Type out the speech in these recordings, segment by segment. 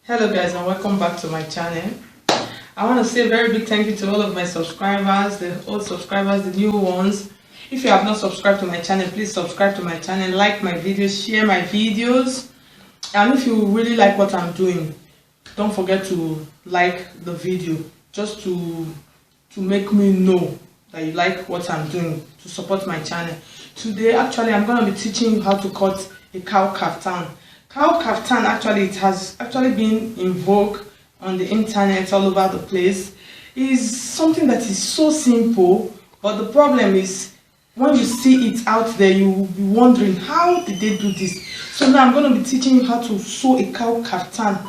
Hello guys, and welcome back to my channel. I want to say a very big thank you to all of my subscribers, the old subscribers, the new ones. If you have not subscribed to my channel, please subscribe to my channel, like my videos, share my videos, and if you really like what I'm doing, don't forget to like the video, just to make me know that you like what I'm doing, to support my channel. Today actually I'm going to be teaching you how to cut a cowl kaftan. Cowl kaftan, actually it has actually been in vogue on the internet all over the place. Is something that is so simple, but the problem is when you see it out there, you will be wondering, how did they do this? So now I'm going to be teaching you how to sew a cowl kaftan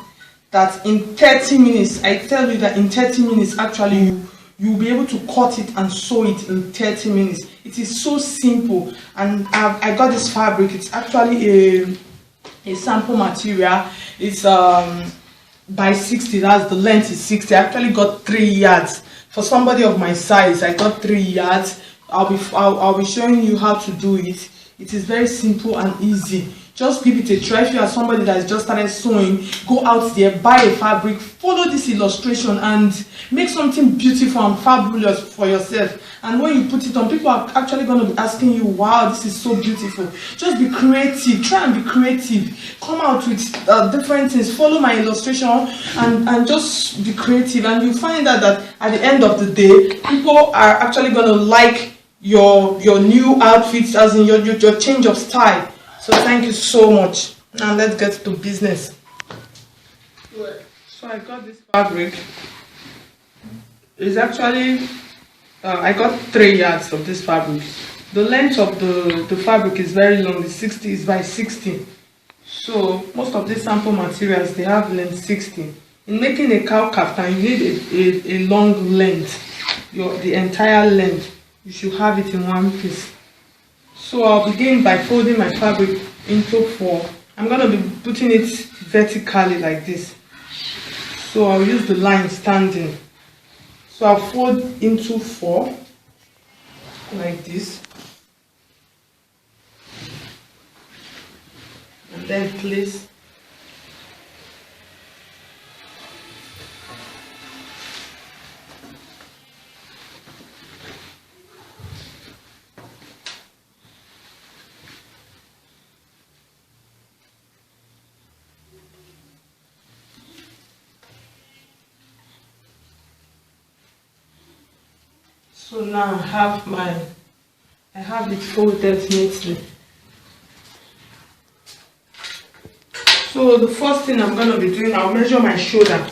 that in 30 minutes, I tell you that in 30 minutes actually you'll be able to cut it and sew it in 30 minutes. It is so simple, and I got this fabric. It's actually a sample material. It's by 60, that's the length is 60. I actually got 3 yards. For somebody of my size, I got 3 yards. I'll be showing you how to do it. It is very simple and easy. Just give it a try. If you are somebody that has just started sewing, go out there, buy a fabric, follow this illustration and make something beautiful and fabulous for yourself. And when you put it on, people are actually going to be asking you, wow, this is so beautiful. Just be creative. Try and be creative. Come out with different things. Follow my illustration and just be creative. And you find out that at the end of the day, people are actually going to like your new outfits, as in your change of style. So thank you so much. Now let's get to business. So I got this fabric. It's actually I got 3 yards of this fabric. The length of the fabric is very long. The 60 is by 60. So most of these sample materials, they have length 60. In making a cowl kaftan, you need a long length. The entire length, you should have it in one piece. So I'll begin by folding my fabric into 4. I'm going to be putting it vertically like this. So I'll use the line standing. So I'll fold into 4 like this. And then place. So now I have it folded neatly. So the first thing I'm going to be doing, I'll measure my shoulder.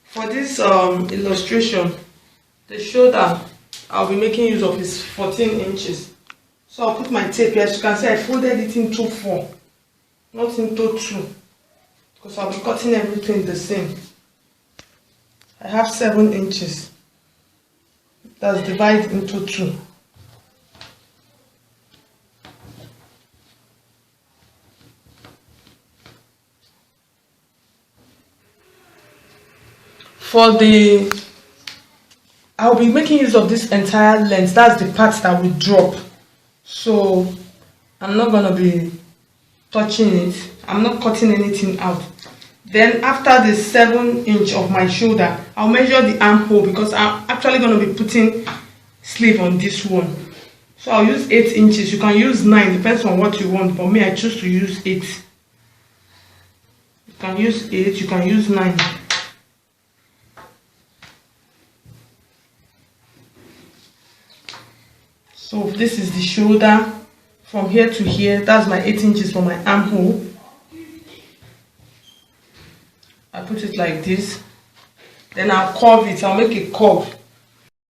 For this illustration, the shoulder I'll be making use of is 14 inches. So I'll put my tape here. As you can see, I folded it into 4, not into 2, because I'll be cutting everything the same. I have 7 inches. That's divided into 2. I'll be making use of this entire length. That's the part that will drop. So I'm not going to be touching it. I'm not cutting anything out. Then after the 7 inch of my shoulder, I'll measure the armhole, because I'm actually going to be putting sleeve on this one. So I'll use 8 inches. You can use 9, depends on what you want. For me, I choose to use 8. You can use 8, you can use 9. So this is the shoulder. From here to here, that's my 8 inches for my armhole. I put it like this, then I'll curve it. I'll make a curve.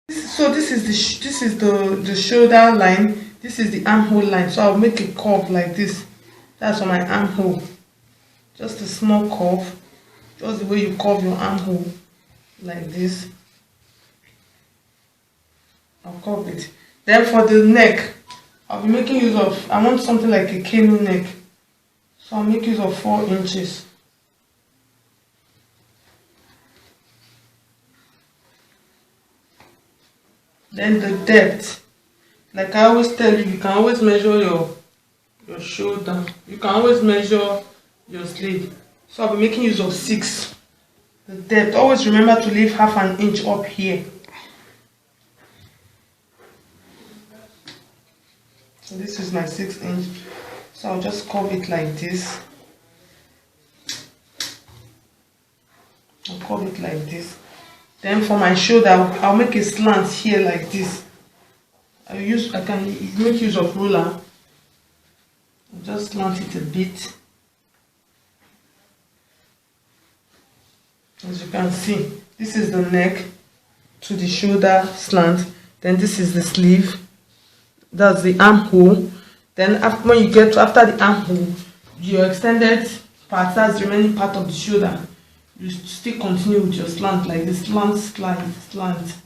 So this is the shoulder line. This is the armhole line. So I'll make a curve like this. That's for my armhole. Just a small curve, just the way you curve your armhole, like this. I'll curve it. Then for the neck, I'll be making use of, I want something like a canoe neck. So I'll make use of 4 inches. Then the depth, like I always tell you, you can always measure your shoulder. You can always measure your sleeve. So I'll be making use of 6. the depth. Always remember to leave half an inch up here. So this is my 6 inch. So I'll just curve it like this. I'll curve it like this. Then for my shoulder, I'll make a slant here like this. I can make use of ruler. I'll just slant it a bit. As you can see, this is the neck to the shoulder slant. Then this is the sleeve. That's the armhole. Then when you get to after the armhole, your extended part, that's the remaining part of the shoulder, you still continue with your slant like this. Slant, slant.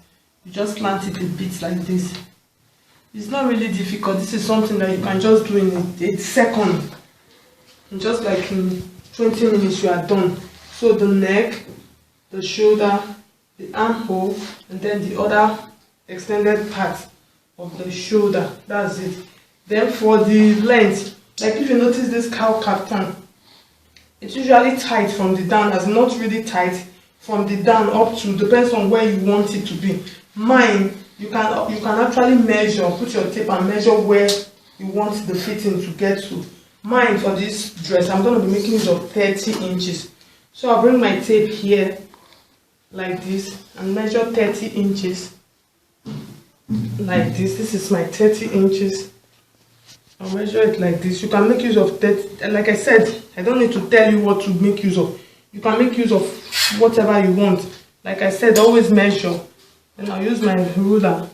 You just slant it a bit like this. It's not really difficult. This is something that you can just do in a second. And just like in 20 minutes you are done. So the neck, the shoulder, the armhole, and then the other extended part of the shoulder. That's it. Then for the length, like if you notice this cowl kaftan, it's usually tight from the down, as not really tight from the down up to, depends on where you want it to be. Mine, you can actually measure, put your tape and measure where you want the fitting to get to. Mine for this dress, I'm going to be making use of 30 inches. So I'll bring my tape here like this and measure 30 inches like this. This is my 30 inches. I'll measure it like this. You can make use of 30. Like I said, I don't need to tell you what to make use of. You can make use of whatever you want. Like I said, always measure. Then I'll use my ruler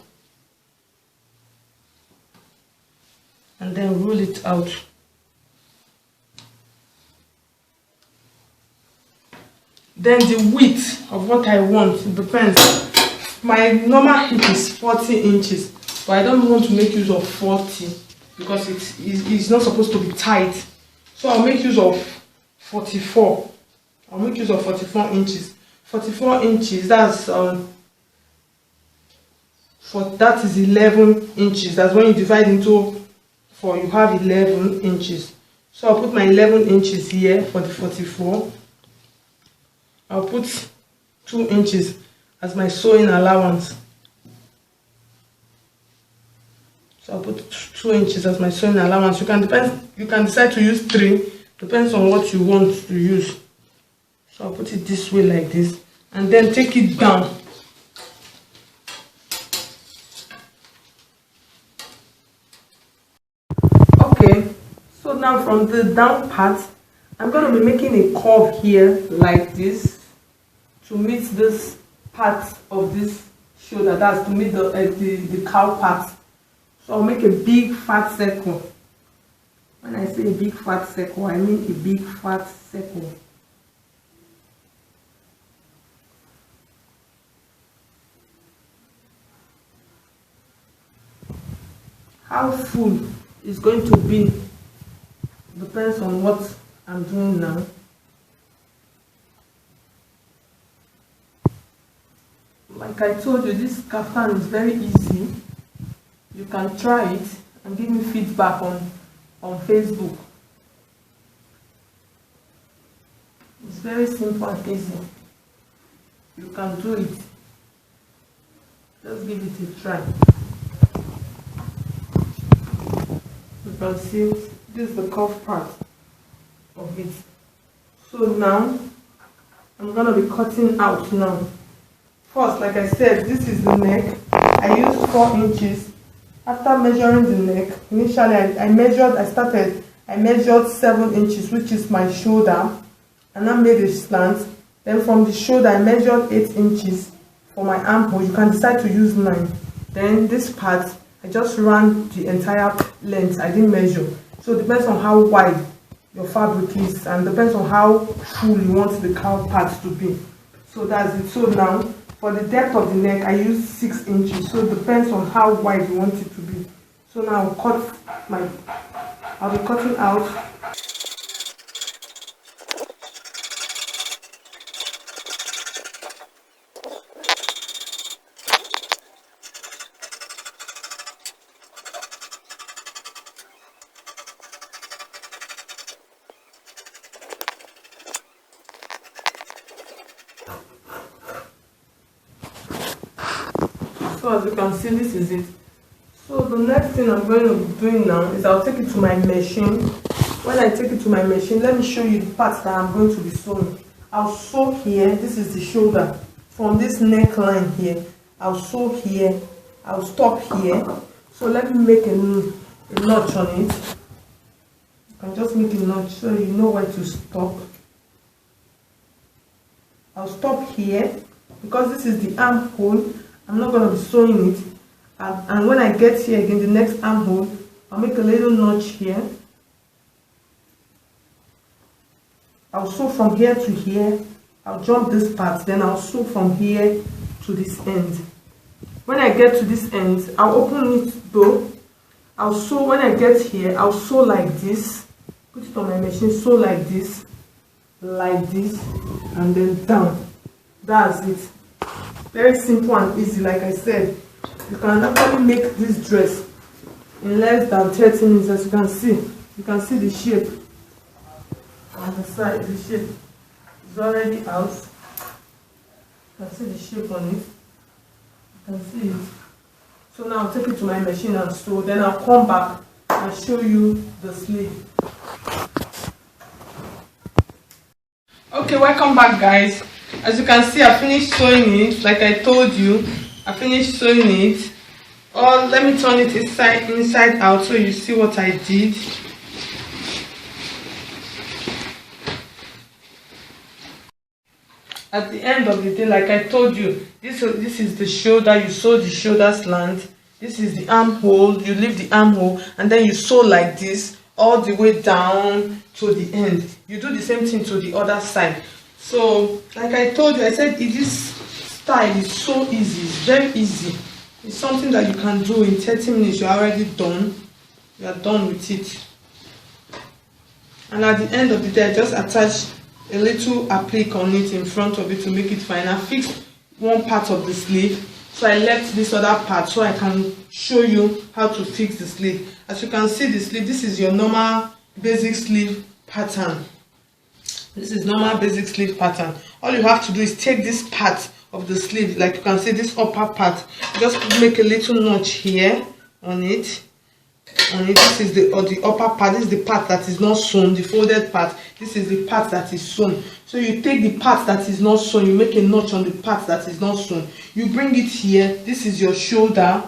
and then rule it out. Then the width of what I want, it depends. My normal hip is 40 inches, but I don't want to make use of 40 because it's not supposed to be tight. So I'll make use of 44. I'll make use of 44 inches. 44 inches, that is 11 inches. That's when you divide into 4, you have 11 inches. So I'll put my 11 inches here for the 44. I'll put 2 inches as my sewing allowance. So I'll put 2 inches as my sewing allowance. You can decide to use 3, depends on what you want to use. So I'll put it this way like this, and then take it down. Okay, so now from the down part, I'm going to be making a curve here like this to meet this part of this shoulder. That's to meet the cowl part. So I'll make a big fat circle. When I say a big fat circle, I mean a big fat circle. How full it's going to be depends on what I'm doing now. Like I told you, this kaftan is very easy. You can try it and give me feedback on Facebook. It's very simple and easy. You can do it. Just give it a try. You can see this is the cuff part of it. So now I'm gonna be cutting out now. First, like I said, this is the neck. I used 4 inches. After measuring the neck, initially I measured 7 inches, which is my shoulder, and I made a slant. Then from the shoulder, I measured 8 inches for my armhole. You can decide to use 9. Then this part, I just ran the entire length. I didn't measure. So it depends on how wide your fabric is and depends on how full you want the cowl part to be. So that's it. So now, for the depth of the neck, I use 6 inches. So it depends on how wide you want it to be. So now I'll be cutting out. So as you can see, this is it. So the next thing I'm going to be doing now is I'll take it to my machine. When I take it to my machine, let me show you the parts that I'm going to be sewing. I'll sew here. This is the shoulder. From this neckline here, I'll sew here. I'll stop here. So let me make a notch on it. You can just make a notch so you know where to stop. I'll stop here because this is the armhole. I'm not going to be sewing it. And when I get here again, the next armhole, I'll make a little notch here. I'll sew from here to here. I'll jump this part, then I'll sew from here to this end. When I get to this end, I'll open it though. I'll sew. When I get here, I'll sew like this. Put it on my machine, sew like this, and then down. That's it. Very simple and easy. Like I said, you can actually make this dress in less than 30 minutes. As you can see the shape on the side. The shape is already out. You can see the shape on it. You can see it. So now I'll take it to my machine and sew. Then I'll come back and show you the sleeve. Okay, welcome back, guys. As you can see, I finished sewing it. Like I told you, I finished sewing it. Oh, let me turn it inside out so you see what I did. At the end of the day, like I told you, this is the shoulder. You sew the shoulder slant. This is the armhole. You leave the armhole and then you sew like this all the way down to the end. You do the same thing to the other side. So like I told you, I said this style is so easy. It's very easy. It's something that you can do in 30 minutes. You're already done. You are done with it. And at the end of the day, I just attach a little applique on it in front of it to make it fine. I fixed one part of the sleeve, so I left this other part so I can show you how to fix the sleeve. As you can see, the sleeve, this is your normal basic sleeve pattern. This is normal basic sleeve pattern. All you have to do is take this part of the sleeve, like you can see this upper part, just make a little notch here on it. And this is the upper part. This is the part that is not sewn, the folded part. This is the part that is sewn. So you take the part that is not sewn, you make a notch on the part that is not sewn. You bring it here. This is your shoulder.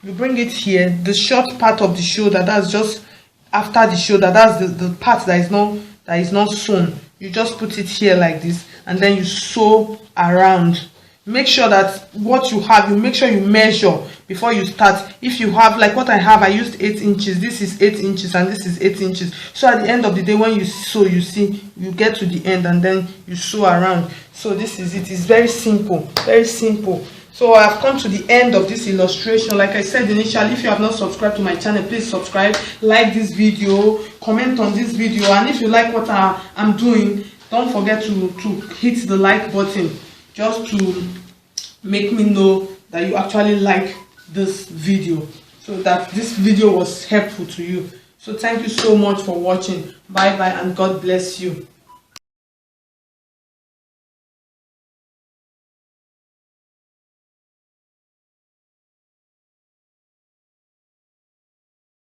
You bring it here. The short part of the shoulder, that's just after the shoulder. That's the part that is not sewn. You just put it here like this, and then you sew around. Make sure that what you have, you make sure you measure before you start. If you have, like what I have, I used 8 inches. This is 8 inches and this is 8 inches. So at the end of the day, when you sew, you see, you get to the end and then you sew around. So this is it. It's very simple, very simple. So I have come to the end of this illustration. Like I said initially, if you have not subscribed to my channel, please subscribe, like this video, comment on this video, and if you like what I'm doing, don't forget to hit the like button, just to make me know that you actually like this video, so that this video was helpful to you. So thank you so much for watching. Bye bye and God bless you.